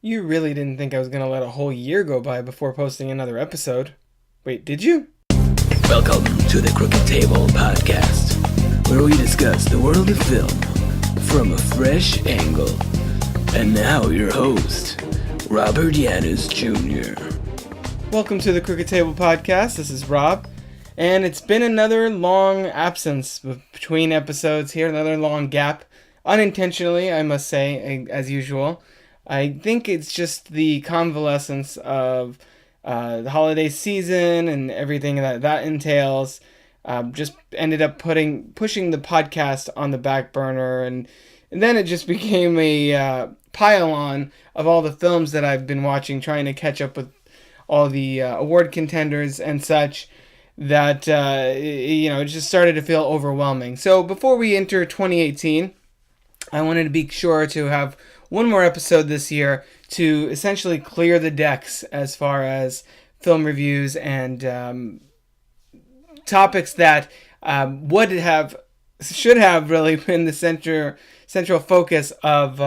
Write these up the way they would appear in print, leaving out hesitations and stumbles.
You really didn't think I was going to let a whole year go by before posting another episode. Wait, did you? Welcome to the Crooked Table Podcast, where we discuss the world of film from a fresh angle. And now your host, Robert Yaniz Jr. Welcome to the Crooked Table Podcast. This is Rob. And it's been another long absence between episodes here, another long gap. Unintentionally, I must say, as usual. I think it's just the convalescence of the holiday season and everything that entails. Just ended up pushing the podcast on the back burner, and then it just became a pile-on of all the films that I've been watching, trying to catch up with all the award contenders and such, that it just started to feel overwhelming. So before we enter 2018, I wanted to be sure to have one more episode this year to essentially clear the decks as far as film reviews and topics that should have really been the central focus of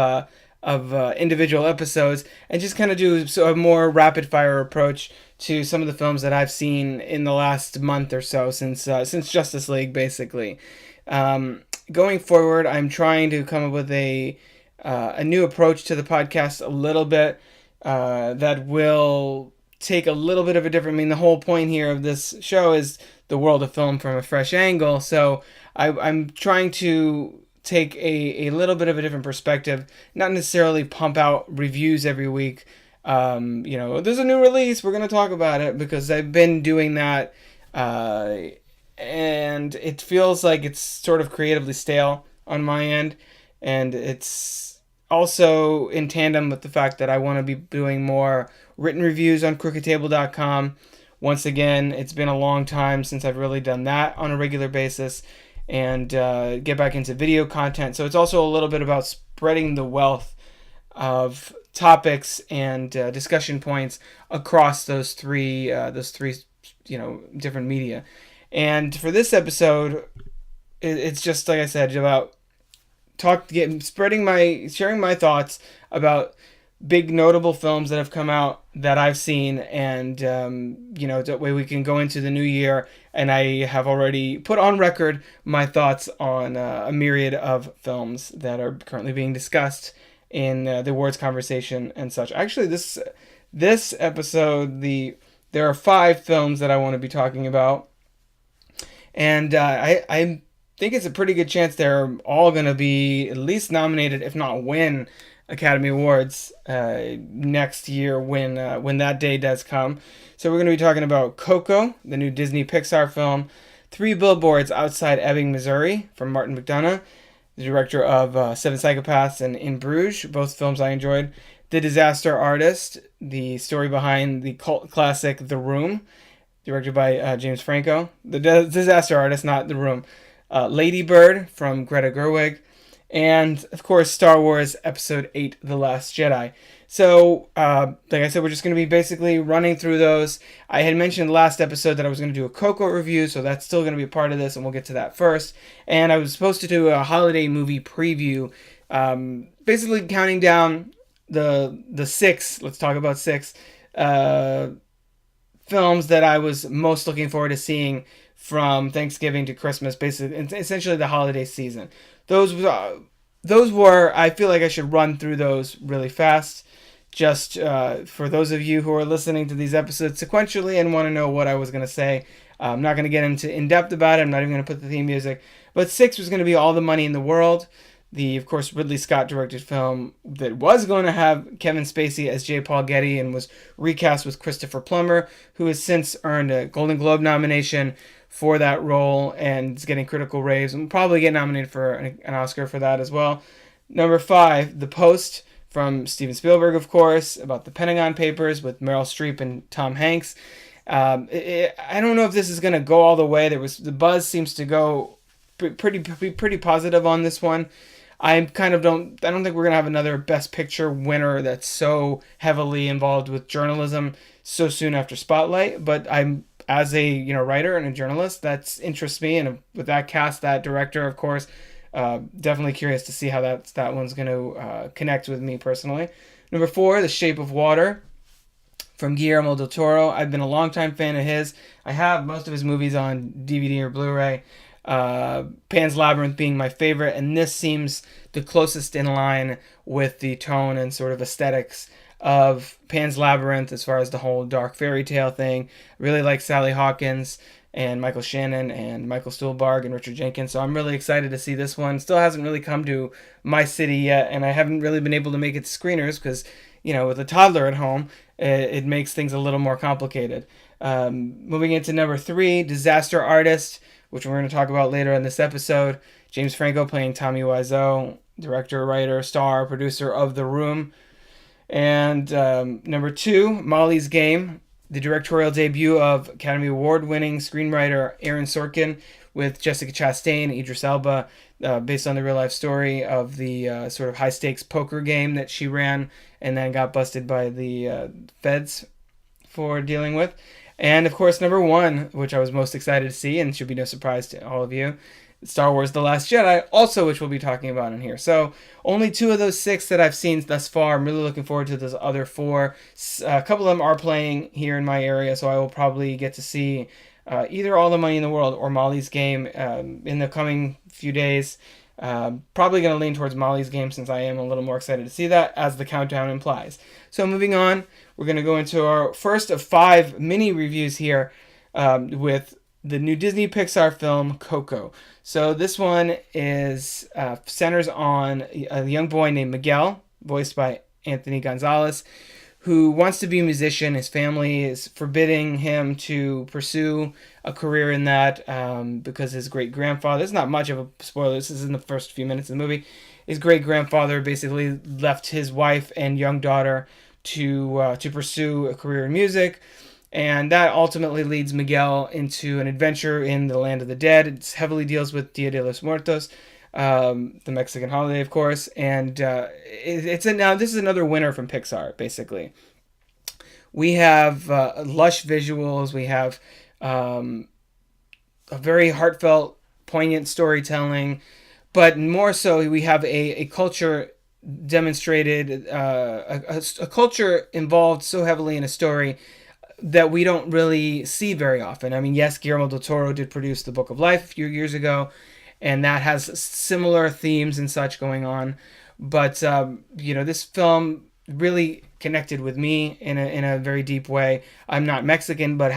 individual episodes, and just kind of do a more rapid fire approach to some of the films that I've seen in the last month or so since Justice League, basically. Going forward, I'm trying to come up with a new approach to the podcast a little bit that will take a little bit of a different... I mean, the whole point here of this show is the world of film from a fresh angle, so I'm trying to take a little bit of a different perspective, not necessarily pump out reviews every week. There's a new release, we're going to talk about it, because I've been doing that, and it feels like it's sort of creatively stale on my end, and it's also in tandem with the fact that I want to be doing more written reviews on crookedtable.com. Once again, it's been a long time since I've really done that on a regular basis, and get back into video content. So it's also a little bit about spreading the wealth of topics and discussion points across those three different media. And for this episode, it's just, like I said, about sharing my thoughts about big notable films that have come out that I've seen, and that way we can go into the new year, and I have already put on record my thoughts on a myriad of films that are currently being discussed in the awards conversation and such. Actually, this episode, there are 5 films that I want to be talking about, and I think it's a pretty good chance they're all going to be at least nominated, if not win, Academy Awards next year when that day does come. So we're going to be talking about Coco, the new Disney Pixar film, 3 Billboards Outside Ebbing, Missouri, from Martin McDonagh, the director of Seven Psychopaths and In Bruges, both films I enjoyed. The Disaster Artist, the story behind the cult classic The Room, directed by James Franco. The Disaster Artist, not The Room. Lady Bird from Greta Gerwig, and of course Star Wars Episode 8, The Last Jedi. So, like I said, we're just going to be basically running through those. I had mentioned last episode that I was going to do a Coco review, so that's still going to be a part of this, and we'll get to that first. And I was supposed to do a holiday movie preview, basically counting down the 6, let's talk about 6, films that I was most looking forward to seeing from Thanksgiving to Christmas, basically, essentially the holiday season. Those were, I feel like I should run through those really fast, just for those of you who are listening to these episodes sequentially and want to know what I was going to say. I'm not going to get into in-depth about it. I'm not even going to put the theme music. But 6 was going to be All the Money in the World, the, of course, Ridley Scott-directed film that was going to have Kevin Spacey as J. Paul Getty and was recast with Christopher Plummer, who has since earned a Golden Globe nomination for that role and is getting critical raves, and will probably get nominated for an Oscar for that as well. Number 5, The Post, from Steven Spielberg, of course, about the Pentagon Papers with Meryl Streep and Tom Hanks. I don't know if this is going to go all the way. The buzz seems to go pretty positive on this one. I don't think we're going to have another Best Picture winner that's so heavily involved with journalism so soon after Spotlight, but I'm, as a writer and a journalist, that interests me, and with that cast, that director, of course, definitely curious to see how that one's going to connect with me personally. Number 4, The Shape of Water from Guillermo del Toro. I've been a longtime fan of his. I have most of his movies on DVD or Blu-ray. Pan's Labyrinth being my favorite, and this seems the closest in line with the tone and sort of aesthetics of Pan's Labyrinth as far as the whole dark fairy tale thing. I really like Sally Hawkins and Michael Shannon and Michael Stuhlbarg and Richard Jenkins, so I'm really excited to see this one. Still hasn't really come to my city yet, and I haven't really been able to make it to screeners because, with a toddler at home, it makes things a little more complicated. Moving into number 3, Disaster Artist, which we're going to talk about later in this episode. James Franco playing Tommy Wiseau, director, writer, star, producer of The Room. And number 2, Molly's Game, the directorial debut of Academy Award-winning screenwriter Aaron Sorkin with Jessica Chastain, Idris Elba, based on the real-life story of the sort of high-stakes poker game that she ran and then got busted by the feds for dealing with. And, of course, number 1, which I was most excited to see, and should be no surprise to all of you, Star Wars The Last Jedi, also which we'll be talking about in here. So only 2 of those 6 that I've seen thus far. I'm really looking forward to those other 4. A couple of them are playing here in my area, so I will probably get to see either All the Money in the World or Molly's Game in the coming few days. Probably going to lean towards Molly's Game since I am a little more excited to see that, as the countdown implies. So moving on, we're going to go into our first of 5 mini reviews here with the new Disney Pixar film Coco. So this one is centers on a young boy named Miguel, voiced by Anthony Gonzalez, who wants to be a musician. His family is forbidding him to pursue a career in that because his great-grandfather, this is not much of a spoiler, this is in the first few minutes of the movie, his great-grandfather basically left his wife and young daughter to pursue a career in music. And that ultimately leads Miguel into an adventure in the land of the dead. It heavily deals with Dia de los Muertos, the Mexican holiday, of course. And now this is another winner from Pixar, basically. We have lush visuals. We have a very heartfelt, poignant storytelling. But more so, we have a culture demonstrated, a culture involved so heavily in a story that we don't really see very often. I mean, yes, Guillermo del Toro did produce The Book of Life a few years ago, and that has similar themes and such going on. But, this film really connected with me in a very deep way. I'm not Mexican, but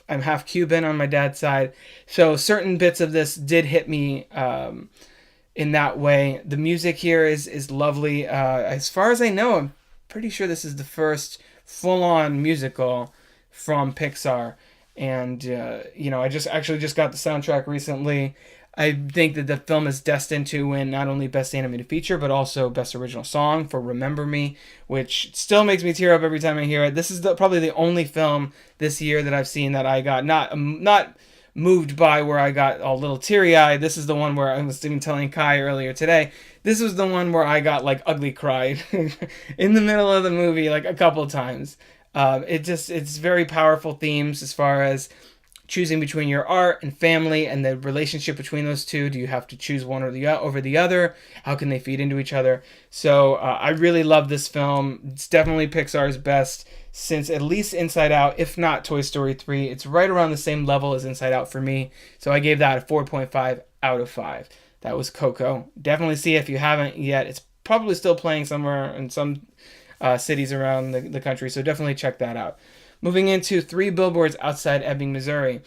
I'm half Cuban on my dad's side. So certain bits of this did hit me in that way. The music here is lovely. As far as I know, I'm pretty sure this is the first full-on musical from Pixar, and I just got the soundtrack recently. I think that the film is destined to win not only Best Animated Feature but also Best Original Song for Remember Me, which still makes me tear up every time I hear it. This is probably the only film this year that I've seen that I got not moved by, where I got a little teary-eyed. This is the one where I was even telling Kai earlier today. This was the one where I got ugly cried in the middle of the movie a couple times. It's very powerful themes as far as choosing between your art and family and the relationship between those two. Do you have to choose one or over the other? How can they feed into each other? So I really love this film. It's definitely Pixar's best since at least Inside Out, if not Toy Story 3. It's right around the same level as Inside Out for me. So I gave that a 4.5 out of 5. That was Coco. Definitely see it if you haven't yet. It's probably still playing somewhere in some cities around the country, so definitely check that out. Moving into 3 Billboards Outside Ebbing, Missouri.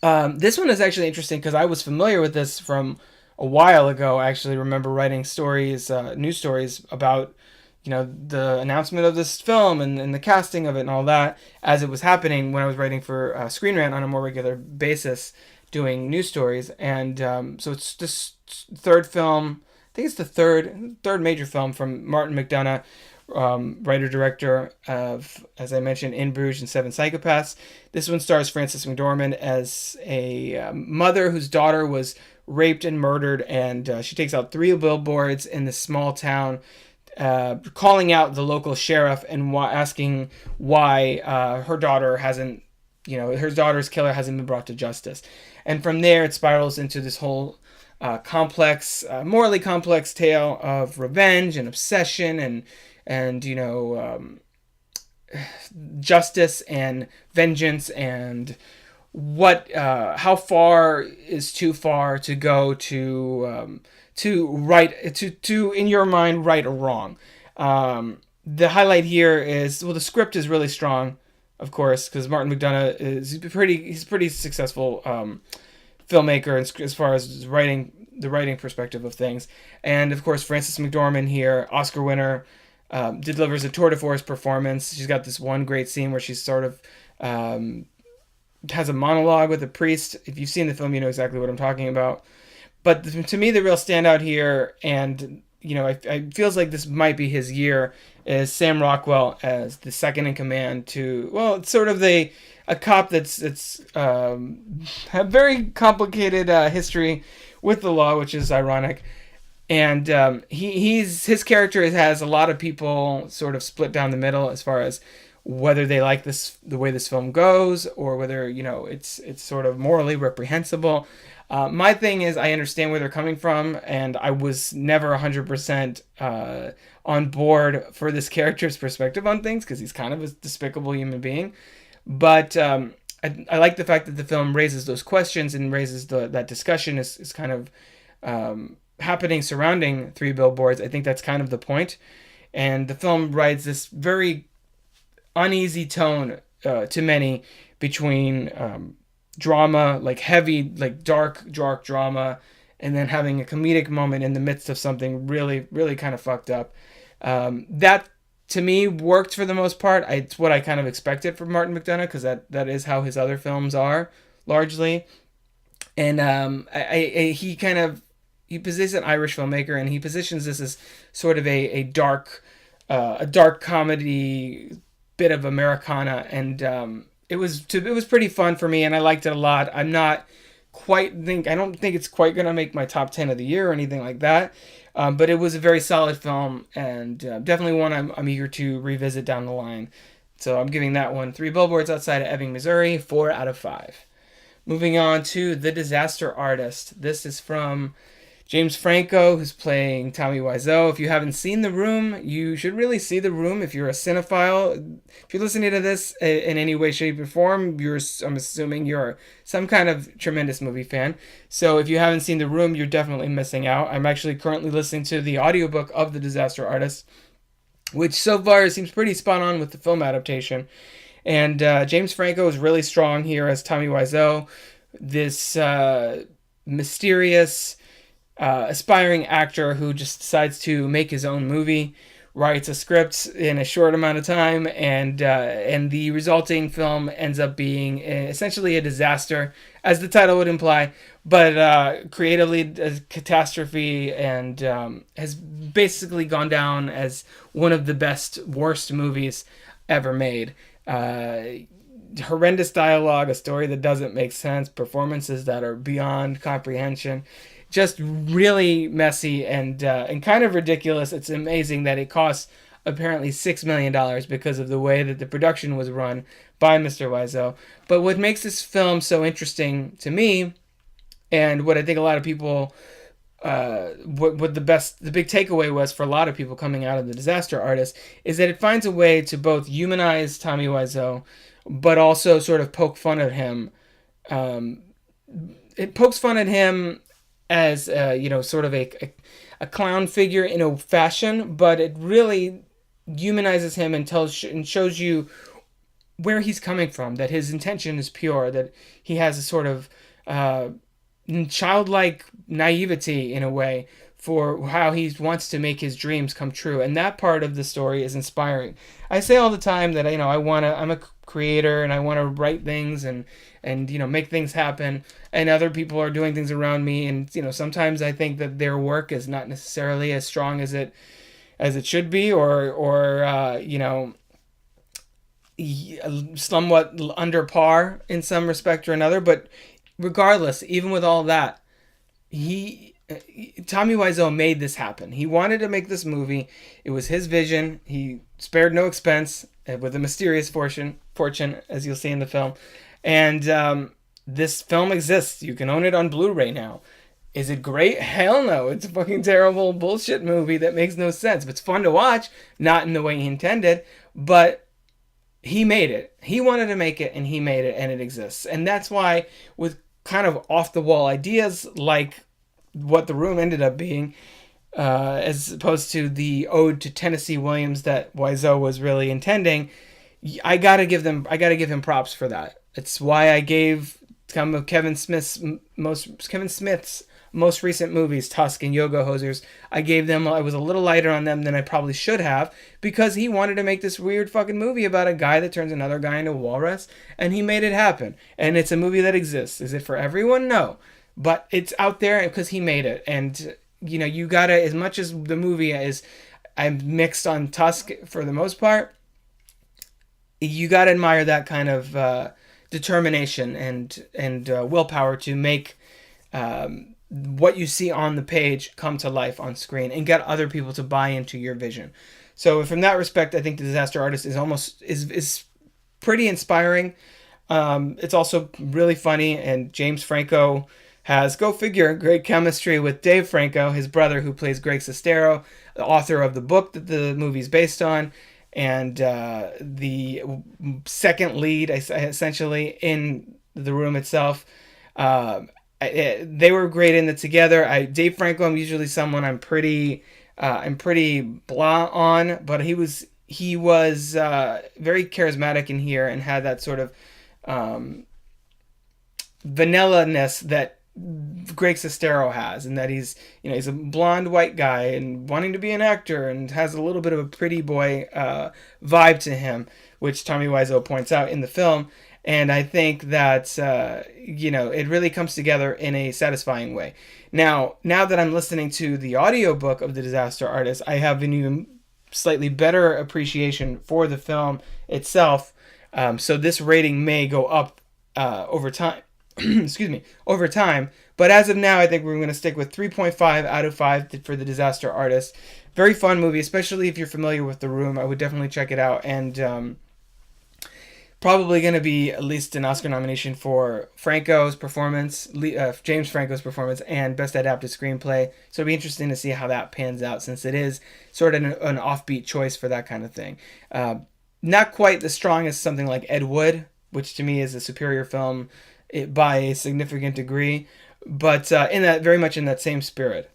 This one is actually interesting because I was familiar with this from a while ago. I actually remember writing stories, news stories about the announcement of this film and the casting of it and all that as it was happening when I was writing for Screen Rant on a more regular basis, doing news stories. And so it's this third film. I think it's the third major film from Martin McDonagh, writer-director of, as I mentioned, In Bruges and Seven Psychopaths. This one stars Frances McDormand as a mother whose daughter was raped and murdered, and she takes out 3 billboards in this small town, calling out the local sheriff and asking why her daughter's killer hasn't been brought to justice. And from there, it spirals into this whole morally complex tale of revenge and obsession and justice and vengeance, and what how far is too far to go to right to in your mind right or wrong. The highlight here is, well, the script is really strong, of course, because Martin McDonagh he's a pretty successful filmmaker as far as the writing perspective of things. And of course, Frances McDormand here, Oscar winner, delivers a tour de force performance. She's got this one great scene where she's sort of has a monologue with a priest. If you've seen the film, you know exactly what I'm talking about. But to me, the real standout here, and I feels like this might be his year, is Sam Rockwell as the second in command to, well, it's sort of a cop that's a very complicated history with the law, which is ironic. And his character has a lot of people sort of split down the middle as far as whether they like the way this film goes, or whether it's sort of morally reprehensible. My thing is, I understand where they're coming from, and I was never 100% on board for this character's perspective on things, because he's kind of a despicable human being. But I like the fact that the film raises those questions and raises that discussion is kind of happening surrounding Three Billboards. I think that's kind of the point. And the film rides this very uneasy tone to many between drama, like heavy, like dark drama, and then having a comedic moment in the midst of something really, really kind of fucked up. That, to me, worked for the most part. It's what I kind of expected from Martin McDonagh, because that is how his other films are, largely. And he positions an Irish filmmaker, and he positions this as sort of a dark comedy, bit of Americana, and it was pretty fun for me, and I liked it a lot. I don't think it's quite gonna make my top 10 of the year or anything like that, but it was a very solid film, and definitely one I'm eager to revisit down the line. So I'm giving that one Three Billboards Outside of Ebbing, Missouri, 4 out of 5. Moving on to The Disaster Artist. This is from James Franco, who's playing Tommy Wiseau. If you haven't seen The Room, you should really see The Room if you're a cinephile. If you're listening to this in any way, shape, or form, I'm assuming you're some kind of tremendous movie fan. So if you haven't seen The Room, you're definitely missing out. I'm actually currently listening to the audiobook of The Disaster Artist, which so far seems pretty spot on with the film adaptation. And James Franco is really strong here as Tommy Wiseau, this mysterious, aspiring actor who just decides to make his own movie, writes a script in a short amount of time, and the resulting film ends up being essentially a disaster, as the title would imply, but creatively a catastrophe, and has basically gone down as one of the worst movies ever made. Horrendous dialogue, a story that doesn't make sense, performances that are beyond comprehension. Just really messy and kind of ridiculous. It's amazing that it costs apparently $6 million because of the way that the production was run by Mr. Wiseau. But what makes this film so interesting to me, and what I think a lot of people, what the big takeaway was for a lot of people coming out of The Disaster Artist, is that it finds a way to both humanize Tommy Wiseau, but also sort of poke fun at him. It pokes fun at him as sort of a clown figure in a fashion, but it really humanizes him and shows you where he's coming from, that his intention is pure, that he has a sort of childlike naivety in a way for how he wants to make his dreams come true, and that part of the story is inspiring. I say all the time that I'm a creator and I want to write things and make things happen, and other people are doing things around me, and sometimes I think that their work is not necessarily as strong as it should be, or somewhat under par in some respect or another. But regardless, even with all that, Tommy Wiseau made this happen. He wanted to make this movie. It was his vision. He spared no expense, with a mysterious fortune, as you'll see in the film. And this film exists. You can own it on Blu-ray now. Is it great? Hell no. It's a fucking terrible bullshit movie that makes no sense. But it's fun to watch, not in the way he intended, but he made it. He wanted to make it, and he made it, and it exists. And that's why, with kind of off-the-wall ideas like what The Room ended up being, as opposed to the ode to Tennessee Williams that Wiseau was really intending, I gotta give him props for that. It's why I gave some of Kevin Smith's most recent movies, Tusk and Yoga Hosers, I was a little lighter on them than I probably should have, because he wanted to make this weird fucking movie about a guy that turns another guy into a walrus, and he made it happen. And it's a movie that exists. Is it for everyone? No. But it's out there because he made it. And, you gotta, as much as the movie is, I'm mixed on Tusk for the most part, you gotta admire that kind of determination and willpower to make what you see on the page come to life on screen and get other people to buy into your vision. So from that respect, I think The Disaster Artist is pretty inspiring. It's also really funny, and James Franco has, go figure, great chemistry with Dave Franco, his brother, who plays Greg Sestero, the author of the book that the movie's based on, and the second lead, essentially, in The Room itself. They were great in it together. Dave Franco, I'm usually someone I'm pretty blah on, but he was very charismatic in here and had that sort of vanilla-ness that Greg Sestero has, and that he's a blonde white guy and wanting to be an actor and has a little bit of a pretty boy vibe to him, which Tommy Wiseau points out in the film. And I think that, it really comes together in a satisfying way. Now that I'm listening to the audiobook of The Disaster Artist, I have an even slightly better appreciation for the film itself. So this rating may go up over time. Over time. But as of now, I think we're going to stick with 3.5 out of 5 for The Disaster Artist. Very fun movie, especially if you're familiar with The Room. I would definitely check it out. And probably going to be at least an Oscar nomination for Franco's performance, James Franco's performance, and Best Adapted Screenplay. So it'll be interesting to see how that pans out, since it is sort of an offbeat choice for that kind of thing. Not quite as strong as something like Ed Wood, which to me is a superior film by a significant degree, but very much in that same spirit.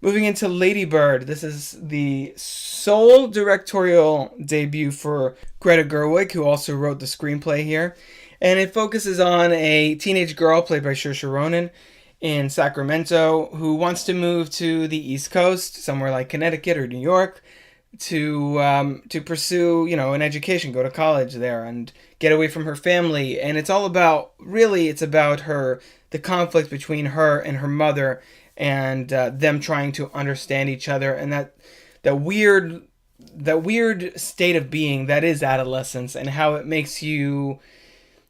Moving into Lady Bird, this is the sole directorial debut for Greta Gerwig, who also wrote the screenplay here, and it focuses on a teenage girl played by Saoirse Ronan in Sacramento who wants to move to the East Coast, somewhere like Connecticut or New York, to pursue an education, go to college there, and get away from her family. And it's about the conflict between her and her mother, and them trying to understand each other, and that weird state of being that is adolescence, and how it makes you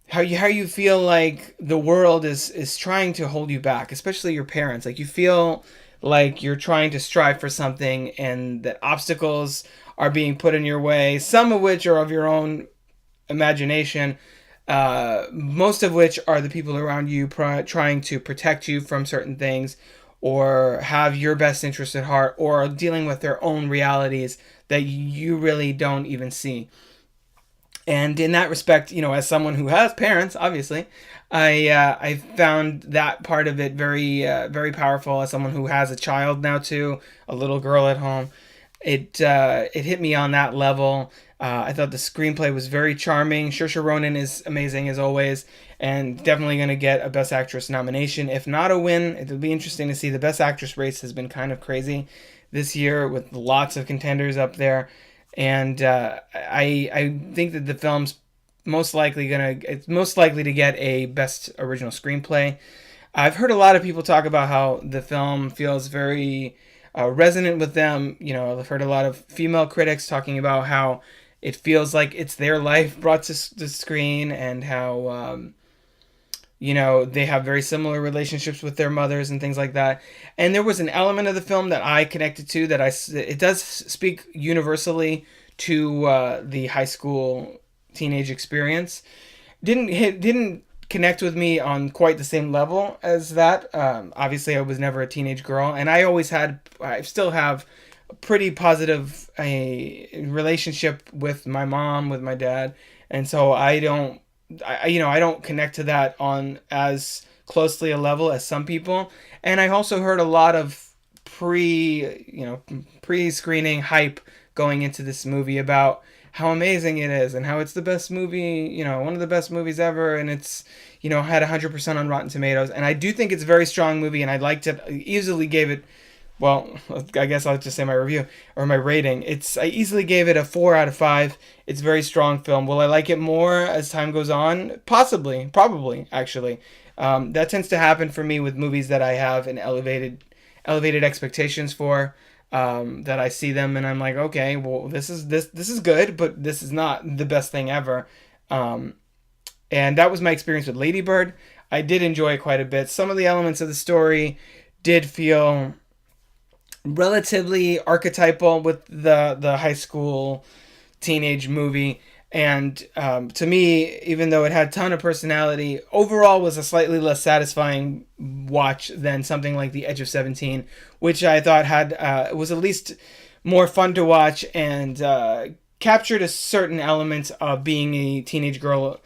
how you feel like the world is trying to hold you back, especially your parents. Like, you feel like you're trying to strive for something, and that obstacles are being put in your way, some of which are of your own imagination, most of which are the people around you trying to protect you from certain things, or have your best interest at heart, or dealing with their own realities that you really don't even see. And in that respect, as someone who has parents, obviously, I found that part of it very, very powerful. As someone who has a child now too, a little girl at home, it hit me on that level. I thought the screenplay was very charming. Saoirse Ronan is amazing as always, and definitely going to get a Best Actress nomination, if not a win. It'll be interesting to see. The Best Actress race has been kind of crazy this year, with lots of contenders up there. And I think that the film's most likely to get a Best Original Screenplay. I've heard a lot of people talk about how the film feels very resonant with them. I've heard a lot of female critics talking about how it feels like it's their life brought to the screen, and how they have very similar relationships with their mothers and things like that. And there was an element of the film that I connected to, that it does speak universally to the high school teenage experience. Didn't connect with me on quite the same level as that. Obviously, I was never a teenage girl, and I still have a pretty positive a relationship with my mom, with my dad, and so I don't connect to that on as closely a level as some people. And I also heard a lot of pre-screening hype going into this movie about how amazing it is and how it's the best movie, one of the best movies ever, and it's, had 100% on Rotten Tomatoes. And I do think it's a very strong movie, and I liked it. I easily gave it, well, I guess I'll just say my review or my rating. I easily gave it a 4 out of 5. It's a very strong film. Will I like it more as time goes on? Possibly, probably, actually. That tends to happen for me with movies that I have an elevated expectations for. That I see them and I'm like, okay, well, this is good, but this is not the best thing ever. And that was my experience with Lady Bird. I did enjoy it quite a bit. Some of the elements of the story did feel relatively archetypal with the high school teenage movie. And to me, even though it had a ton of personality, overall was a slightly less satisfying watch than something like The Edge of 17, which I thought was at least more fun to watch and captured a certain element of being a teenage girl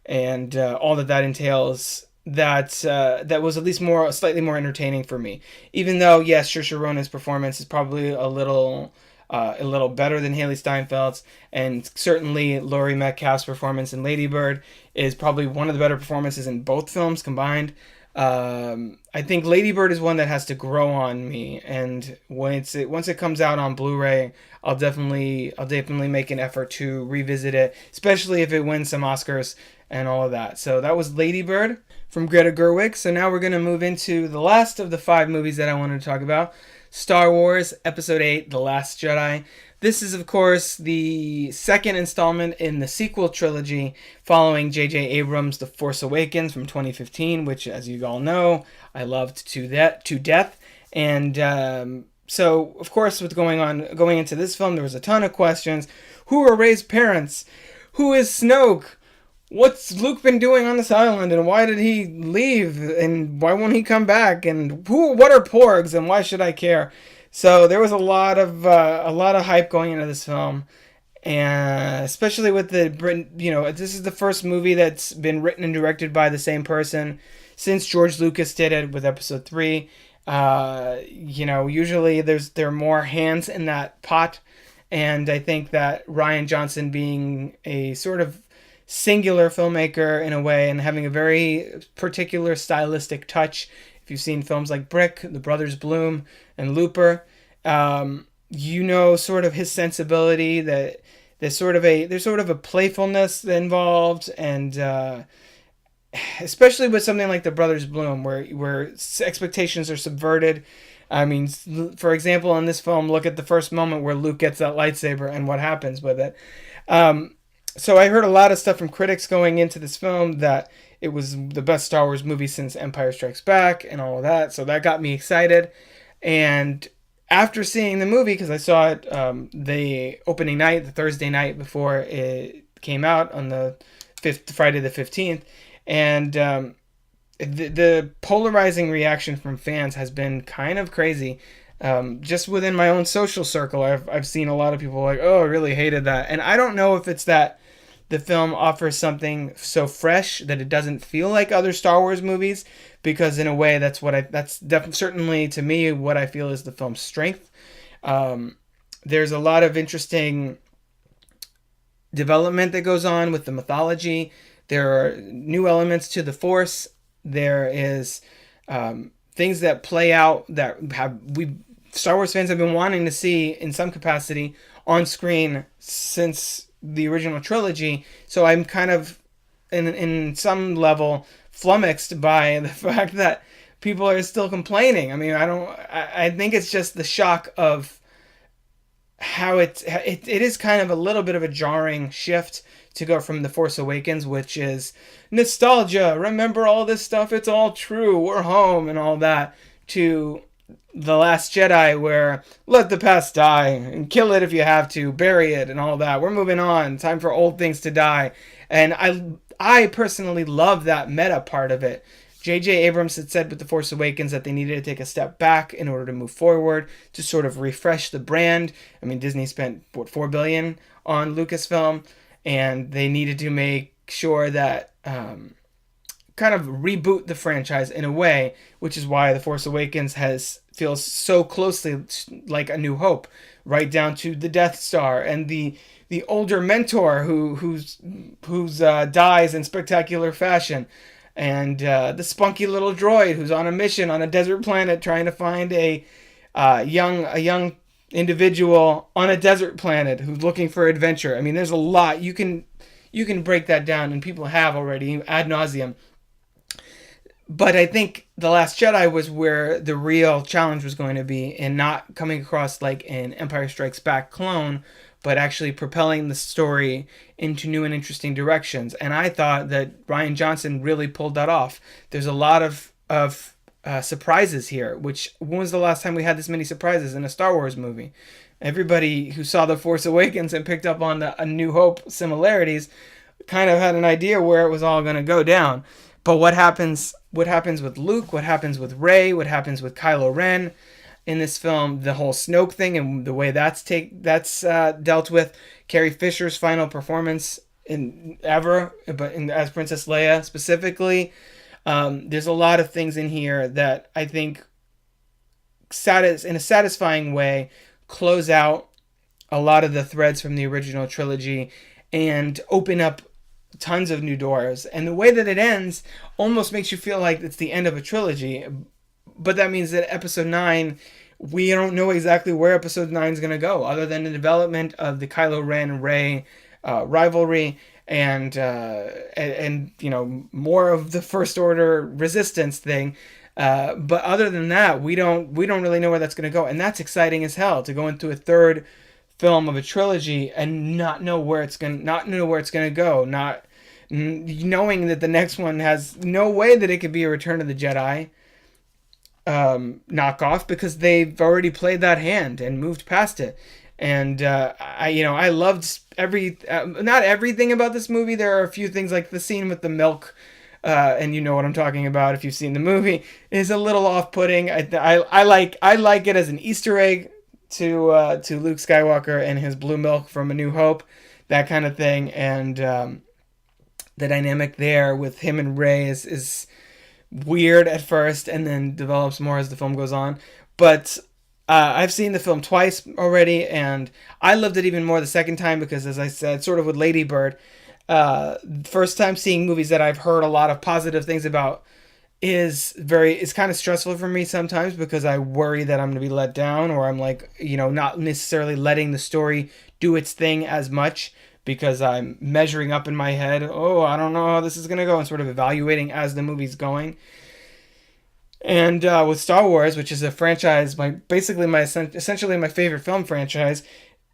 and all that entails. That was at least slightly more entertaining for me. Even though, yes, Saoirse Ronan's performance is probably a little better than Haley Steinfeld's, and certainly Laurie Metcalf's performance in Lady Bird is probably one of the better performances in both films combined. I think Lady Bird is one that has to grow on me, and once it comes out on Blu-ray, I'll definitely make an effort to revisit it, especially if it wins some Oscars and all of that. So that was Lady Bird from Greta Gerwig. So now we're going to move into the last of the 5 movies that I wanted to talk about. Star Wars Episode 8, The Last Jedi. This is, of course, the second installment in the sequel trilogy following J.J. Abrams' The Force Awakens from 2015, which, as you all know, I loved to death. And so, of course, going into this film, there was a ton of questions. Who are Rey's parents? Who is Snoke? What's Luke been doing on this island, and why did he leave, and why won't he come back, and what are porgs, and why should I care? So there was a lot of hype going into this film, and especially with this is the first movie that's been written and directed by the same person since George Lucas did it with Episode 3. Usually there are more hands in that pot, and I think that Rian Johnson being a sort of singular filmmaker in a way and having a very particular stylistic touch. If you've seen films like Brick, The Brothers Bloom, and Looper, sort of his sensibility, that there's sort of a playfulness involved, and especially with something like The Brothers Bloom, where expectations are subverted. I mean, for example, in this film, look at the first moment where Luke gets that lightsaber and what happens with it. So I heard a lot of stuff from critics going into this film that it was the best Star Wars movie since Empire Strikes Back and all of that. So that got me excited. And after seeing the movie, because I saw it the opening night, the Thursday night before it came out on the Friday the 15th, and the polarizing reaction from fans has been kind of crazy. Just within my own social circle, I've seen a lot of people like, oh, I really hated that. And I don't know if it's that the film offers something so fresh that it doesn't feel like other Star Wars movies, because in a way that's certainly to me what I feel is the film's strength. There's a lot of interesting development that goes on with the mythology. There are new elements to the Force. There is things that play out that Star Wars fans have been wanting to see in some capacity on screen since the original trilogy. So I'm kind of in some level flummoxed by the fact that people are still complaining. I mean, I think it's just the shock of how it is kind of a little bit of a jarring shift to go from The Force Awakens, which is nostalgia, remember all this stuff, it's all true, we're home and all that, to The Last Jedi, where let the past die and kill it if you have to, bury it and all that, we're moving on, time for old things to die. And I personally love that meta part of it. J.J. Abrams had said with The Force Awakens that they needed to take a step back in order to move forward, to sort of refresh the brand. I mean, Disney spent, $4 billion on Lucasfilm, and they needed to make sure that kind of reboot the franchise in a way, which is why The Force Awakens feels so closely like A New Hope, right down to the Death Star and the older mentor who's dies in spectacular fashion, and the spunky little droid who's on a mission on a desert planet trying to find a young individual on a desert planet who's looking for adventure. I mean, there's a lot you can break that down, and people have already ad nauseum. But I think The Last Jedi was where the real challenge was going to be, in not coming across like an Empire Strikes Back clone, but actually propelling the story into new and interesting directions. And I thought that Rian Johnson really pulled that off. There's a lot of surprises here, which, when was the last time we had this many surprises in a Star Wars movie? Everybody who saw The Force Awakens and picked up on the A New Hope similarities kind of had an idea where it was all going to go down. But what happens with Luke, what happens with Rey, what happens with Kylo Ren in this film, the whole Snoke thing and the way that's dealt with, Carrie Fisher's final performance as Princess Leia specifically. There's a lot of things in here that I think in a satisfying way close out a lot of the threads from the original trilogy and open up tons of new doors. And the way that it ends almost makes you feel like it's the end of a trilogy. But that means that Episode 9, we don't know exactly where Episode 9 is going to go, other than the development of the Kylo Ren-Rey rivalry and more of the First Order resistance thing. But other than that, we don't really know where that's going to go. And that's exciting as hell, to go into a third film of a trilogy and not know where it's going to go, not knowing that the next one has no way that it could be a Return of the Jedi knockoff, because they've already played that hand and moved past it. And I loved not everything about this movie. There are a few things, like the scene with the milk, and you know what I'm talking about if you've seen the movie, is a little off-putting. I like it as an Easter egg to Luke Skywalker and his blue milk from A New Hope, that kind of thing. And the dynamic there with him and Rey is weird at first, and then develops more as the film goes on. But I've seen the film twice already, and I loved it even more the second time, because, as I said, sort of with Lady Bird, first time seeing movies that I've heard a lot of positive things about is kind of stressful for me sometimes, because I worry that I'm going to be let down, or I'm like, not necessarily letting the story do its thing as much, because I'm measuring up in my head, oh, I don't know how this is going to go, and sort of evaluating as the movie's going. And with Star Wars, which is a franchise, essentially my favorite film franchise,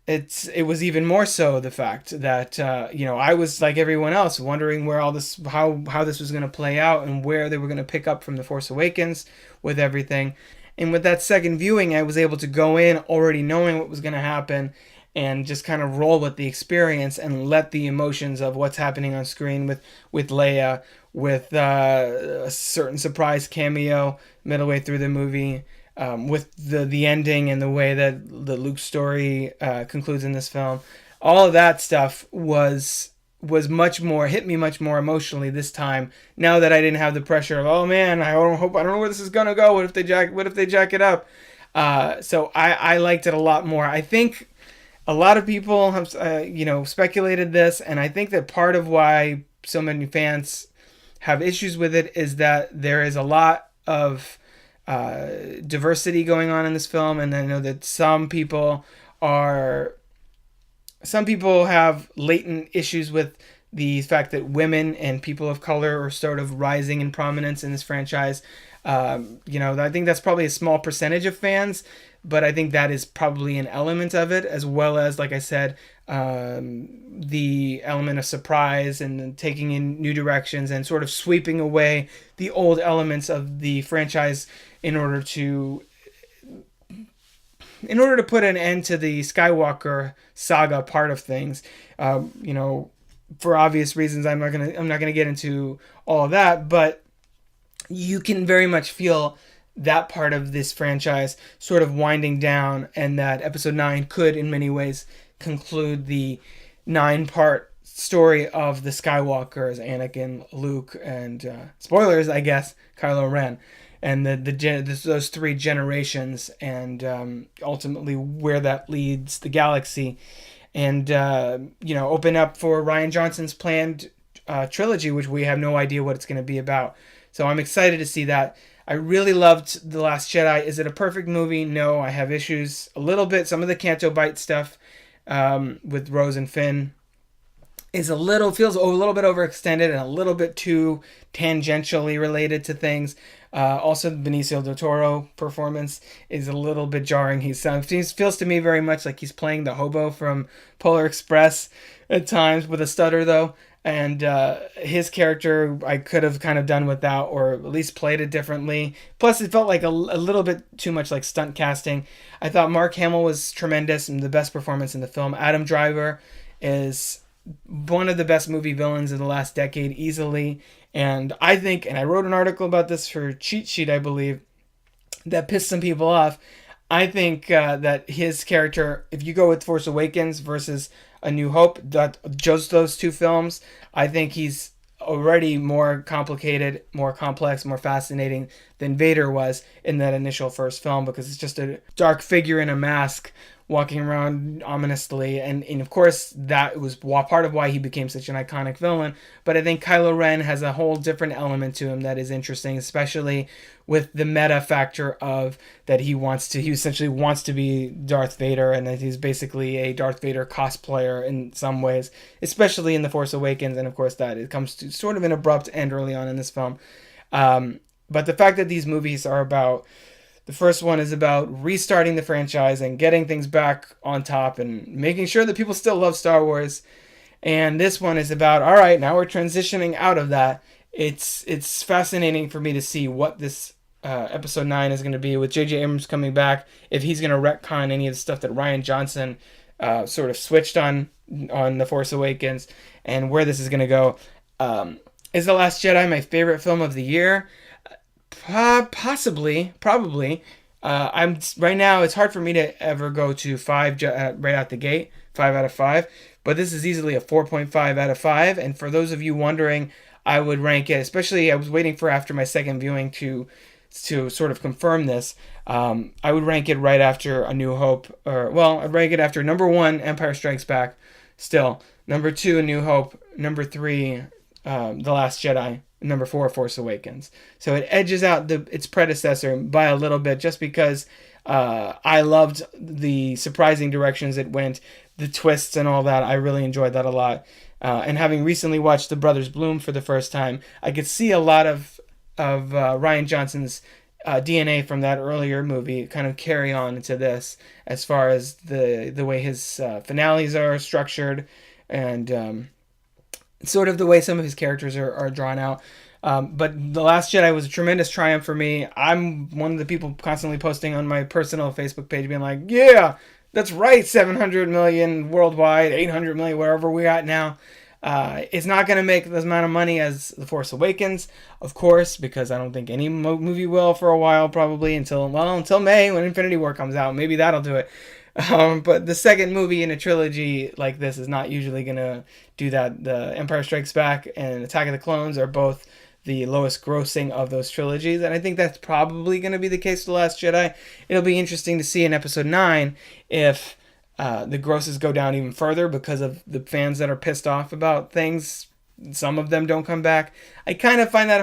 it was even more so the fact that I was like everyone else, wondering where all this how this was going to play out, and where they were going to pick up from The Force Awakens with everything. And with that second viewing, I was able to go in already knowing what was going to happen, and just kind of roll with the experience and let the emotions of what's happening on screen with Leia, with a certain surprise cameo midway through the movie, with the ending and the way that the Luke story concludes in this film. All of that stuff hit me much more emotionally this time, now that I didn't have the pressure of, oh man, I don't know where this is gonna go. What if they jack it up? So I liked it a lot more. I think a lot of people have speculated this, and I think that part of why so many fans have issues with it is that there is a lot of diversity going on in this film, and I know that some people have latent issues with the fact that women and people of color are sort of rising in prominence in this franchise. I think that's probably a small percentage of fans, but I think that is probably an element of it, as well as, like I said, the element of surprise and taking in new directions and sort of sweeping away the old elements of the franchise in order to put an end to the Skywalker saga part of things. for obvious reasons, I'm not gonna get into all of that, but you can very much feel that part of this franchise sort of winding down, and that episode 9 could in many ways conclude the 9-part story of the Skywalkers, Anakin, Luke, and spoilers, I guess, Kylo Ren, and those 3 generations, and ultimately where that leads the galaxy, and open up for Rian Johnson's planned trilogy, which we have no idea what it's going to be about. So I'm excited to see that. I really loved The Last Jedi. Is it a perfect movie? No, I have issues a little bit. Some of the Canto Bight stuff with Rose and Finn feels a little bit overextended and a little bit too tangentially related to things. Also, Benicio del Toro performance is a little bit jarring. He feels to me very much like he's playing the hobo from Polar Express at times, with a stutter though. And his character, I could have kind of done without, or at least played it differently. Plus, it felt like a little bit too much like stunt casting. I thought Mark Hamill was tremendous and the best performance in the film. Adam Driver is one of the best movie villains of the last decade, easily. And I think, and I wrote an article about this for Cheat Sheet, I believe, that pissed some people off. I think that his character, if you go with Force Awakens versus A New Hope, just those 2 films, I think he's already more complicated, more complex, more fascinating than Vader was in that initial first film, because it's just a dark figure in a mask walking around ominously, and of course that was part of why he became such an iconic villain. But I think Kylo Ren has a whole different element to him that is interesting, especially with the meta factor of that he essentially wants to be Darth Vader, and that he's basically a Darth Vader cosplayer in some ways, especially in The Force Awakens, and of course that it comes to sort of an abrupt end early on in this film. But the fact that these movies are about, the first one is about restarting the franchise and getting things back on top and making sure that people still love Star Wars. And this one is about, all right, now we're transitioning out of that. It's fascinating for me to see what this episode 9 is going to be, with J.J. Abrams coming back, if he's going to retcon any of the stuff that Rian Johnson sort of switched on The Force Awakens, and where this is going to go. Is The Last Jedi my favorite film of the year? Possibly, probably. I'm right now. It's hard for me to ever go to 5 right out the gate, 5 out of 5. But this is easily a 4.5 out of 5. And for those of you wondering, I would rank it. Especially, I was waiting for after my second viewing to sort of confirm this. I would rank it right after A New Hope, I'd rank it after number 1, Empire Strikes Back. Still, number 2, A New Hope. Number 3, The Last Jedi. Number 4, Force Awakens. So it edges out its predecessor by a little bit, just because I loved the surprising directions it went, the twists and all that. I really enjoyed that a lot. And having recently watched The Brothers Bloom for the first time, I could see a lot of Rian Johnson's DNA from that earlier movie kind of carry on into this, as far as the way his finales are structured, and sort of the way some of his characters are drawn out. But The Last Jedi was a tremendous triumph for me. I'm one of the people constantly posting on my personal Facebook page being like, yeah, that's right, 700 million worldwide, 800 million wherever we're at now. It's not going to make this amount of money as The Force Awakens, of course, because I don't think any movie will for a while, probably until May, when Infinity War comes out. Maybe that'll do it. But the second movie in a trilogy like this is not usually going to do that. The Empire Strikes Back and Attack of the Clones are both the lowest grossing of those trilogies, and I think that's probably going to be the case with The Last Jedi. It'll be interesting to see in Episode 9 if the grosses go down even further because of the fans that are pissed off about things. Some of them don't come back. I kind of find that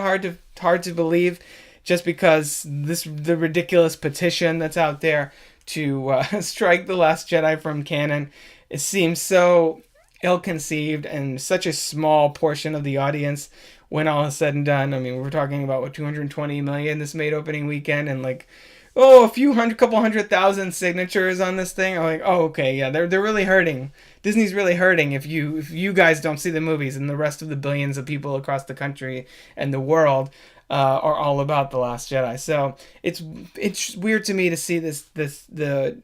hard to believe, just because the ridiculous petition that's out there to strike The Last Jedi from canon, it seems so ill-conceived, and such a small portion of the audience when all is said and done. I mean, we're talking about 220 million this made opening weekend, and couple 100,000 signatures on this thing. I'm like, oh, okay, yeah, they're really hurting. Disney's really hurting if you guys don't see the movies, and the rest of the billions of people across the country and the world are all about The Last Jedi. So it's weird to me to see the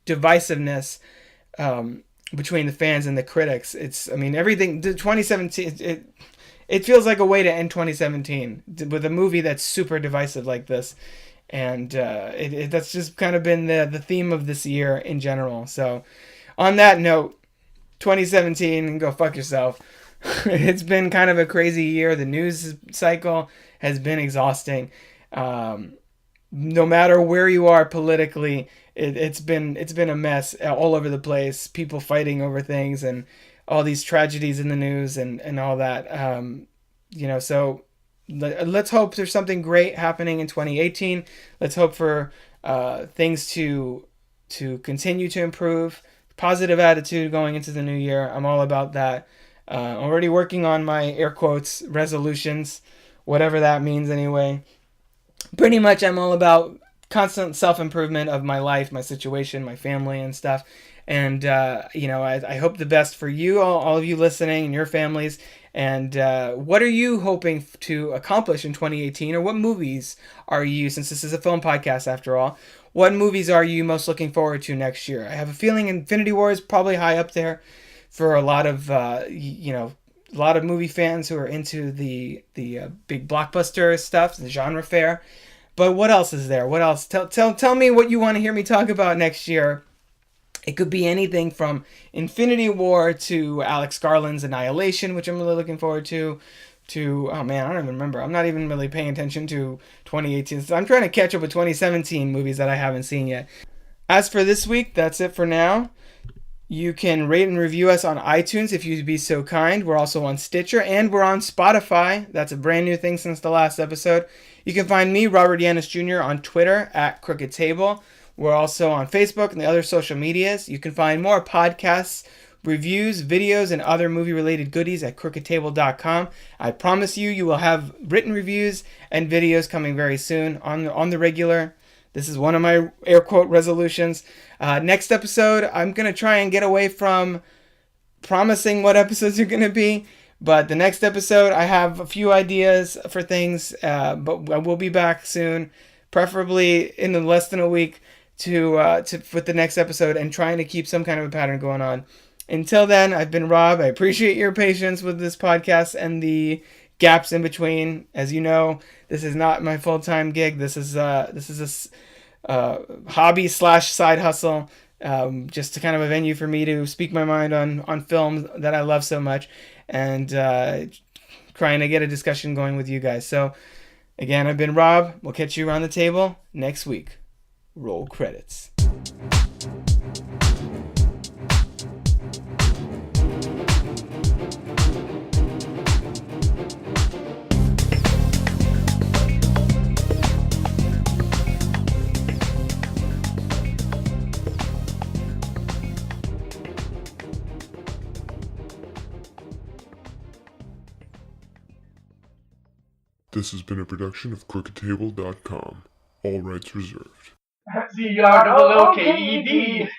divisiveness between the fans and the critics. Everything. 2017. It feels like a way to end 2017 with a movie that's super divisive like this, and that's just kind of been the theme of this year in general. So, on that note, 2017, go fuck yourself. It's been kind of a crazy year. The news cycle has been exhausting. No matter where you are politically, it's been a mess all over the place. People fighting over things and all these tragedies in the news and all that. So let's hope there's something great happening in 2018. Let's hope for things to continue to improve. Positive attitude going into the new year. I'm all about that. Already working on my air quotes resolutions, whatever that means anyway. Pretty much I'm all about constant self-improvement of my life, my situation, my family and stuff. And, I hope the best for you, all of you listening and your families. And what are you hoping to accomplish in 2018? Or what movies are you, since this is a film podcast after all, what movies are you most looking forward to next year? I have a feeling Infinity War is probably high up there for a lot of, a lot of movie fans who are into the big blockbuster stuff, the genre fare. But what else is there? What else? Tell me what you want to hear me talk about next year. It could be anything from Infinity War to Alex Garland's Annihilation, which I'm really looking forward to, oh man, I don't even remember. I'm not even really paying attention to 2018. So I'm trying to catch up with 2017 movies that I haven't seen yet. As for this week, that's it for now. You can rate and review us on iTunes if you'd be so kind. We're also on Stitcher and we're on Spotify. That's a brand new thing since the last episode. You can find me, Robert Yaniz Jr., on Twitter at Crooked Table. We're also on Facebook and the other social medias. You can find more podcasts, reviews, videos, and other movie-related goodies at crookedtable.com. I promise you will have written reviews and videos coming very soon on the regular. This is one of my air quote resolutions. Next episode, I'm going to try and get away from promising what episodes are going to be. But the next episode, I have a few ideas for things, but I will be back soon, preferably in less than a week, to with the next episode and trying to keep some kind of a pattern going on. Until then, I've been Rob. I appreciate your patience with this podcast and the gaps in between. As you know, this is not my full-time gig. This is a hobby / side hustle, just to kind of a venue for me to speak my mind on films that I love so much, and trying to get a discussion going with you guys. So, again, I've been Rob. We'll catch you around the table next week. Roll credits. This has been a production of crookedtable.com. All rights reserved. CROOKED.